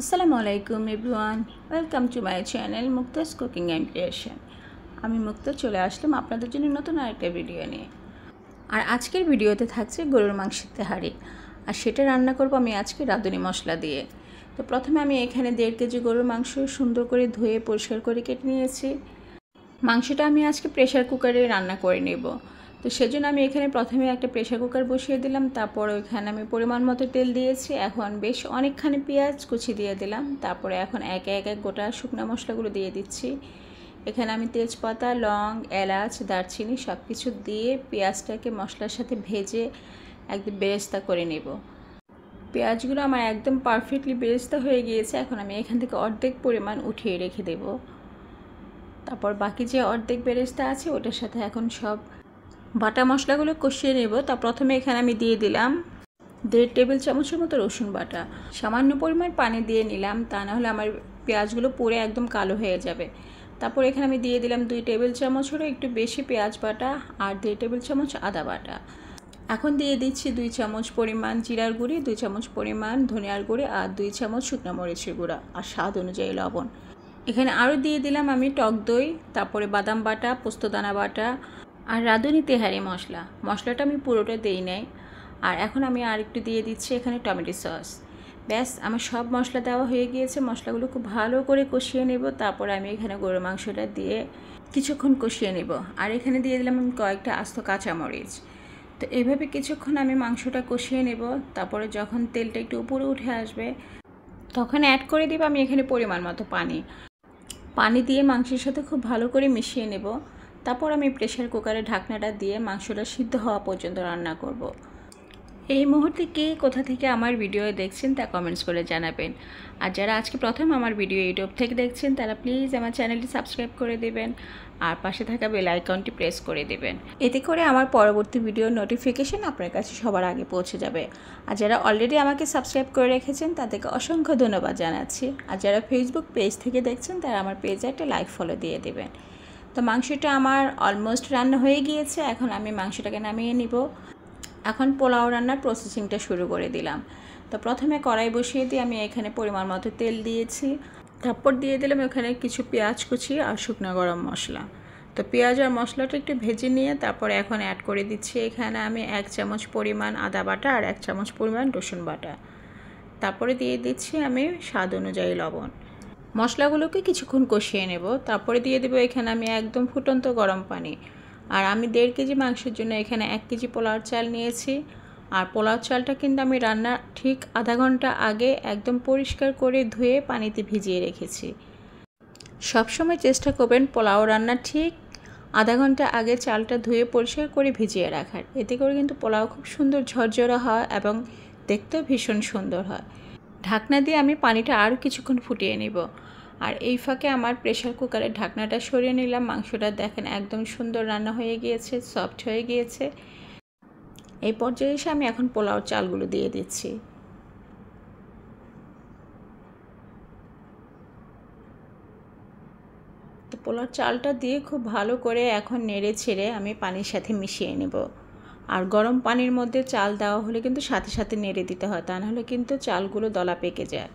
আসসালামু আলাইকুম everyone, welcome to my channel Mukta's cooking and creation. আমি মুক্তা চলে আসলাম আপনাদের জন্য নতুন আরেকটা ভিডিও নিয়ে। আর আজকের ভিডিওতে থাকছে গরুর মাংসের তেহারি, আর সেটা রান্না করব আমি আজকে রাঁধুনি মশলা দিয়ে। তো প্রথমে আমি এখানে 1.5 কেজি গরুর মাংস সুন্দর করে ধুয়ে পরিষ্কার করে কেটে নিয়েছি। মাংসটা আমি আজকে প্রেশার কুকারে রান্না করে নেব। তো সেজন্য আমি এখানে প্রথমে একটা প্রেশার কুকার বসিয়ে দিলাম, তারপর ওইখানে আমি পরিমাণ মতো তেল দিয়েছি। এখন বেশ অনেকখানি পেঁয়াজ কুচি দিয়ে দিলাম, তারপরে এখন একে একে গোটা শুকনো মশলাগুলো দিয়ে দিচ্ছি। এখানে আমি তেজপাতা, লং, এলাচ, দারচিনি সব কিছু দিয়ে পেঁয়াজটাকে মশলার সাথে ভেজে একদম বেরেস্তা করে নেব। পেঁয়াজগুলো আমার একদম পারফেক্টলি বেরেস্তা হয়ে গিয়েছে। এখন আমি এখান থেকে অর্ধেক পরিমাণ উঠিয়ে রেখে দেব। তারপর বাকি যে অর্ধেক বেরেস্তা আছে ওটার সাথে এখন সব বাটা মশলাগুলো কষিয়ে নেব। তা প্রথমে এখানে আমি দিয়ে দিলাম 1.5 টেবিল চামচের মতো রসুন বাটা। সামান্য পরিমাণ পানি দিয়ে নিলাম, তা না হলে আমার পেঁয়াজগুলো পুড়ে একদম কালো হয়ে যাবে। তারপর এখানে আমি দিয়ে দিলাম 2 টেবিল চামচেরও একটু বেশি পেঁয়াজ বাটা আর 1.5 টেবিল চামচ আদা বাটা। এখন দিয়ে দিচ্ছি 2 চামচ পরিমাণ জিরার গুঁড়ি, 2 চামচ পরিমাণ ধনিয়ার গুঁড়ি আর 2 চামচ শুকনো মরিচের গুঁড়া আর স্বাদ অনুযায়ী লবণ। এখানে আরও দিয়ে দিলাম আমি টক দই, তারপরে বাদাম বাটা, পোস্তদানা বাটা আর রাঁধুনি তেহারি মশলা। মশলাটা আমি পুরোটা দেই নাই। আর এখন আমি আর একটু দিয়ে দিচ্ছি এখানে টমেটো সস। ব্যাস আমার সব মশলা দেওয়া হয়ে গিয়েছে। মশলাগুলো খুব ভালো করে কষিয়ে নেব। তারপরে আমি এখানে গরুর মাংসটা দিয়ে কিছুক্ষণ কষিয়ে নেব। আর এখানে দিয়ে দিলাম আমি কয়েকটা আস্ত কাঁচামরিচ। তো এইভাবে কিছুক্ষণ আমি মাংসটা কষিয়ে নেব। তারপরে যখন তেলটা একটু উপরে উঠে আসবে তখন অ্যাড করে দেব আমি এখানে পরিমাণ মতো পানি দিয়ে মাংসের সাথে খুব ভালো করে মিশিয়ে নেব। তারপর আমি প্রেশার কুকারে ঢাকনাটা দিয়ে মাংসটা সিদ্ধ হওয়া পর্যন্ত রান্না করব। এই মুহূর্তে কে কোথা থেকে আমার ভিডিও দেখছেন তা কমেন্টস করে জানাবেন। আর যারা আজকে প্রথম আমার ভিডিও ইউটিউব থেকে দেখছেন তারা প্লিজ আমার চ্যানেলটি সাবস্ক্রাইব করে দেবেন আর পাশে থাকা বেল আইকনটি প্রেস করে দেবেন। এতে করে আমার পরবর্তী ভিডিওর নোটিফিকেশন আপনার কাছে সবার আগে পৌঁছে যাবে। আর যারা অলরেডি আমাকে সাবস্ক্রাইব করে রেখেছেন তাদেরকে অসংখ্য ধন্যবাদ জানাচ্ছি। আর যারা ফেসবুক পেজ থেকে দেখছেন তারা আমার পেজে একটা লাইক ফলো দিয়ে দেবেন। তো মাংসটা আমার অলমোস্ট রান্না হয়ে গিয়েছে। এখন আমি মাংসটাকে নামিয়ে নিব। এখন পোলাও রান্নার প্রসেসিংটা শুরু করে দিলাম। তো প্রথমে কড়াই বসিয়ে দিয়ে আমি এখানে পরিমাণ মতো তেল দিয়েছি। তারপর দিয়ে দিলাম এখানে কিছু পেঁয়াজ কুচি আর শুকনো গরম মশলা। তো পেঁয়াজ আর মশলাটা একটু ভেজে নিয়ে তারপরে এখন অ্যাড করে দিচ্ছি এখানে আমি 1 চামচ পরিমাণ আদা বাটা আর 1 চামচ পরিমাণ রসুন বাটা। তারপরে দিয়ে দিচ্ছি আমি স্বাদ অনুযায়ী লবণ। মশলাগুলোকে কিছুক্ষণ কষিয়ে নেব। তারপরে দিয়ে দেবো এখানে আমি একদম ফুটন্ত গরম পানি। আর আমি 1.5 কেজি মাংসের জন্য এখানে 1 কেজি পোলাও চাল নিয়েছি। আর পোলাও চালটা কিন্তু আমি রান্নার ঠিক আধা ঘন্টা আগে একদম পরিষ্কার করে ধুয়ে পানিতে ভিজিয়ে রেখেছি। সবসময় চেষ্টা করবেন পোলাও রান্নার ঠিক আধা ঘন্টা আগে চালটা ধুয়ে পরিষ্কার করে ভিজিয়ে রাখার। এতে করে কিন্তু পোলাও খুব সুন্দর ঝরঝরা হয় এবং দেখতেও ভীষণ সুন্দর হয়। ঢাকনা দিয়ে আমি পানিটা আরও কিছুক্ষণ ফুটিয়ে নেব। আর এই ফাঁকে আমার প্রেশার কুকারের ঢাকনাটা সরিয়ে নিলাম। মাংসটা দেখেন একদম সুন্দর রান্না হয়ে গিয়েছে, সফট হয়ে গিয়েছে। এই পর্যায়ে এসে আমি এখন পোলাও চালগুলো দিয়ে দিচ্ছি। তো পোলাও চালটা দিয়ে খুব ভালো করে এখন নেড়ে ছেড়ে আমি পানির সাথে মিশিয়ে নেব। আর গরম পানির মধ্যে চাল দেওয়া হলে কিন্তু সাথে সাথে নেড়ে দিতে হয়, তা নাহলে কিন্তু চালগুলো দলা পেকে যায়।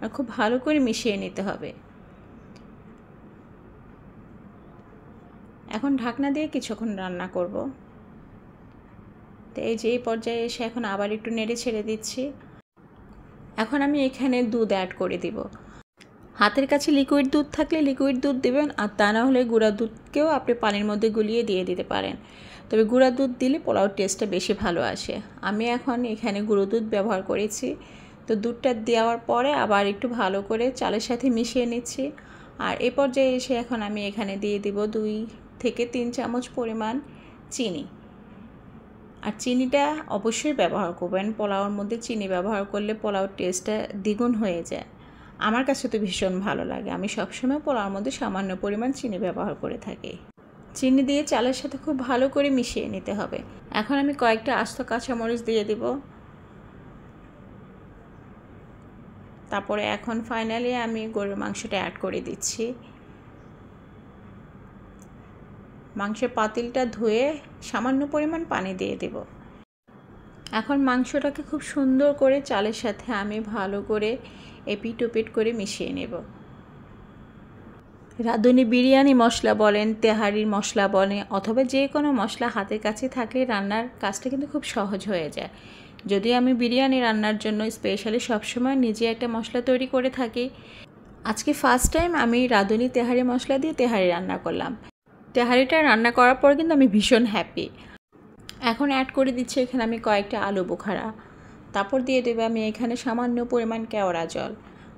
আর খুব ভালো করে মিশিয়ে নিতে হবে। এখন ঢাকনা দিয়ে কিছুক্ষণ রান্না করব। তো এই যে এই পর্যায়ে এসে এখন আবার একটু নেড়ে ছেড়ে দিচ্ছি। এখন আমি এখানে দুধ অ্যাড করে দিব। হাতের কাছে লিকুইড দুধ থাকলে লিকুইড দুধ দেবেন, আর তা না হলে গুঁড়া দুধকেও আপনি পানির মধ্যে গুলিয়ে দিয়ে দিতে পারেন। তবে গুঁড়া দুধ দিলে পোলাওর টেস্টটা বেশি ভালো আসে। আমি এখন এখানে গুঁড়ো দুধ ব্যবহার করেছি। তো দুধটা দেওয়ার পরে আবার একটু ভালো করে চালের সাথে মিশিয়ে নিচ্ছি। আর এই পর্যায়ে এসে এখন আমি এখানে দিয়ে দিব 2 থেকে 3 চামচ পরিমাণ চিনি। আর চিনিটা অবশ্যই ব্যবহার করবেন। পোলাওর মধ্যে চিনি ব্যবহার করলে পোলাওর টেস্টটা দ্বিগুণ হয়ে যায়। আমার কাছে তো ভীষণ ভালো লাগে। আমি সবসময় পোলাওর মধ্যে সামান্য পরিমাণ চিনি ব্যবহার করে থাকি। চিনি দিয়ে চালের সাথে খুব ভালো করে মিশিয়ে নিতে হবে। এখন আমি কয়েকটা আস্ত কাঁচামরিচ দিয়ে দিব। তারপরে এখন ফাইনালি আমি গরুর মাংসটা অ্যাড করে দিচ্ছি। মাংসের পাতিলটা ধুয়ে সামান্য পরিমাণ পানি দিয়ে দেব। এখন মাংসটাকে খুব সুন্দর করে চালের সাথে আমি ভালো করে এপিট ওপিট করে মিশিয়ে নেব। রাঁধুনি বিরিয়ানি মশলা বলেন, তেহারির মশলা বলেন, অথবা যে কোনো মশলা হাতের কাছে থাকলে রান্নার কাজটা কিন্তু খুব সহজ হয়ে যায়। যদি আমি বিরিয়ানি রান্নার জন্য স্পেশালি সবসময় নিজে একটা মশলা তৈরি করে থাকি, আজকে ফার্স্ট টাইম আমি রাঁধুনি তেহারি মশলা দিয়ে তেহারি রান্না করলাম। তেহারিটা রান্না করার পর কিন্তু আমি ভীষণ হ্যাপি। এখন অ্যাড করে দিচ্ছি এখানে আমি কয়েকটা আলু বোখারা, তারপর দিয়ে দেবো আমি এখানে সামান্য পরিমাণ কেওড়া জল।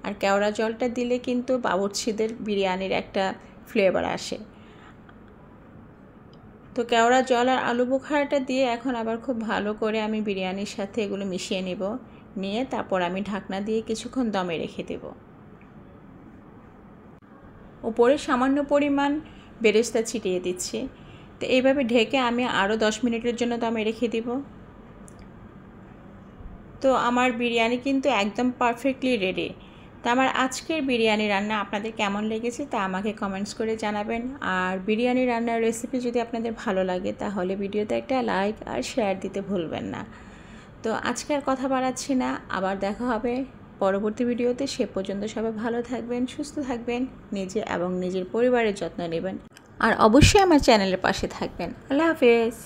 আর কেওড়া জলটা দিলে কিন্তু বাবুর্চিদের বিরিয়ানির একটা ফ্লেভার আসে। তো কেওড়া জল আর আলু বোখারাটা দিয়ে এখন আবার খুব ভালো করে আমি বিরিয়ানির সাথে এগুলো মিশিয়ে নেব, নিয়ে তারপর আমি ঢাকনা দিয়ে কিছুক্ষণ দমে রেখে দেব। উপরে সামান্য পরিমাণ বেরেস্তা ছিটিয়ে দিচ্ছি। তো এইভাবে ঢেকে আমি আরও 10 মিনিটের জন্য দমে রেখে দিব। তো আমার বিরিয়ানি কিন্তু একদম পারফেক্টলি রেডি। তো আমার আজকের বিরিয়ানি রান্না আপনাদের কেমন লেগেছে তা আমাকে কমেন্টস করে জানাবেন। আর বিরিয়ানি রান্নার রেসিপি যদি আপনাদের ভালো লাগে তাহলে ভিডিওতে একটা লাইক আর শেয়ার দিতে ভুলবেন না। তো আজকে আর কথা বাড়াচ্ছি না, আবার দেখা হবে পরবর্তী ভিডিওতে। সে পর্যন্ত সবাই ভালো থাকবেন, সুস্থ থাকবেন, নিজে এবং নিজের পরিবারের যত্ন নেবেন, আর অবশ্যই আমার চ্যানেলের পাশে থাকবেন। আল্লাহ হাফেজ।